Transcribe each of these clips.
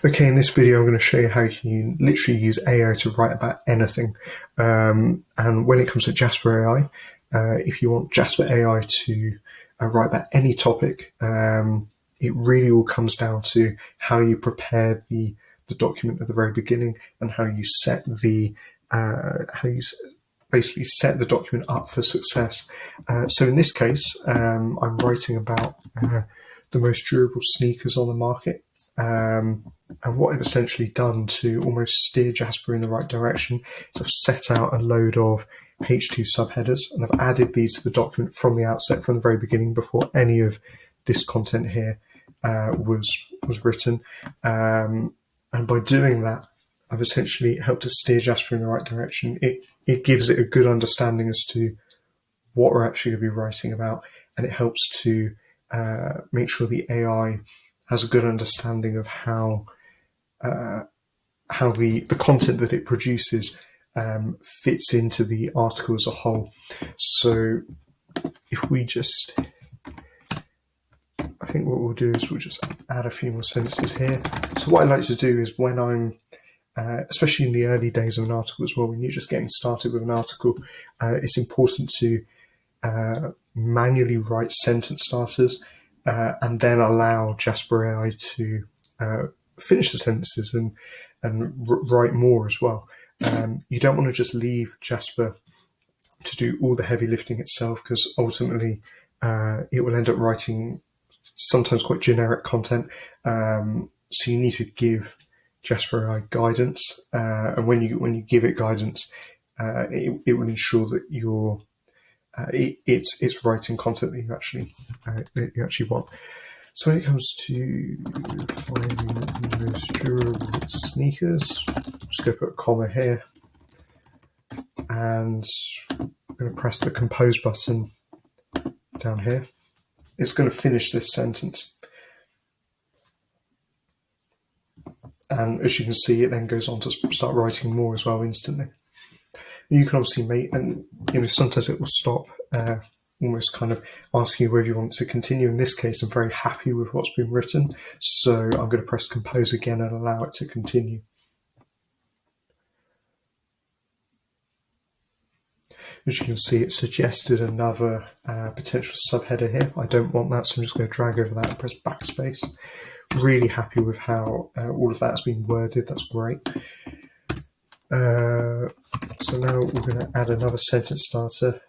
Okay, in this video I'm going to show you how you can literally use AI to write about anything. And when it comes to Jasper AI, if you want Jasper AI to write about any topic, it really all comes down to how you prepare the document at the very beginning and how you set basically set the document up for success. So in this case, I'm writing about the most durable sneakers on the market. And what I've essentially done to almost steer Jasper in the right direction is I've set out a load of H2 subheaders, and I've added these to the document from the outset, from the very beginning, before any of this content here was written. And by doing that, I've essentially helped to steer Jasper in the right direction. It gives it a good understanding as to what we're actually going to be writing about, and it helps to make sure the AI has a good understanding of how the content that it produces fits into the article as a whole. So if we just, I think what we'll do is we'll just add a few more sentences here. So what I like to do is when I'm, especially in the early days of an article as well, when you're just getting started with an article, it's important to manually write sentence starters and then allow Jasper AI to finish the sentences and write more as well. You don't want to just leave Jasper to do all the heavy lifting itself, because ultimately it will end up writing sometimes quite generic content. So you need to give Jasper AI guidance, and when you give it guidance, it will ensure that it's writing content that you actually want. So when it comes to finding the most durable sneakers, I'm just going to put a comma here, and I'm going to press the compose button down here. It's going to finish this sentence. And as you can see, it then goes on to start writing more as well instantly. You can obviously make, and sometimes it will stop, almost kind of asking you whether you want to continue. In this case, I'm very happy with what's been written, so I'm going to press compose again and allow it to continue. As you can see, it suggested another potential subheader here. I don't want that, so I'm just going to drag over that and press backspace. Really happy with how all of that's been worded. That's great. So now we're going to add another sentence starter.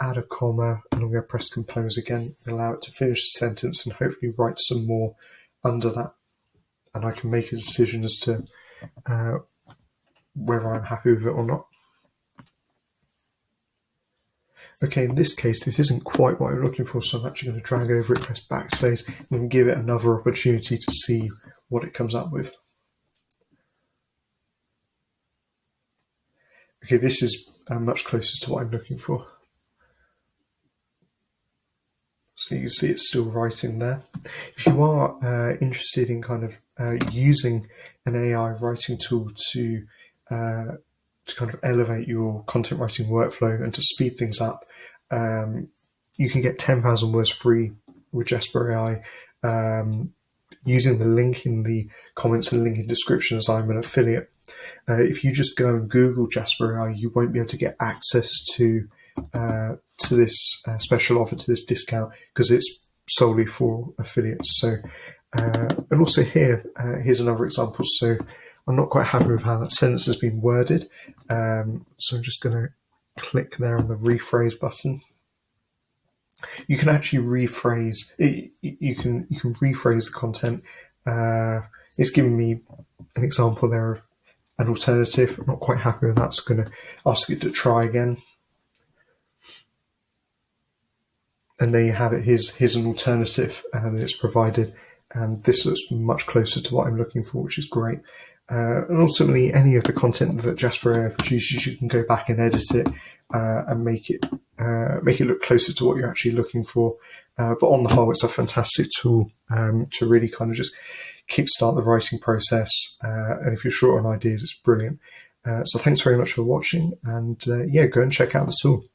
Add a comma, and I'm going to press compose again, allow it to finish the sentence, and hopefully write some more under that. And I can make a decision as to whether I'm happy with it or not. Okay, in this case, this isn't quite what I'm looking for, so I'm actually going to drag over it, press backspace, and give it another opportunity to see what it comes up with. Okay, this is much closer to what I'm looking for. So you can see it's still writing there. If you are interested in kind of using an AI writing tool to kind of elevate your content writing workflow and to speed things up, you can get 10,000 words free with Jasper AI using the link in the comments and link in description, as I'm an affiliate. If you just go and Google Jasper AI, you won't be able to get access to this special offer, to this discount, because it's solely for affiliates. So, and also here's another example. So I'm not quite happy with how that sentence has been worded. So I'm just going to click there on the rephrase button. You can actually rephrase it. You can rephrase the content. It's giving me an example there of an alternative. I'm not quite happy with that, so I'm going to ask it to try again. And there you have it. Here's an alternative that it's provided, and this looks much closer to what I'm looking for, which is great. And ultimately, any of the content that Jasper AI produces, you can go back and edit it and make it look closer to what you're actually looking for. But on the whole, it's a fantastic tool to really kind of just kickstart the writing process. And if you're short on ideas, it's brilliant. So thanks very much for watching, and yeah, go and check out the tool.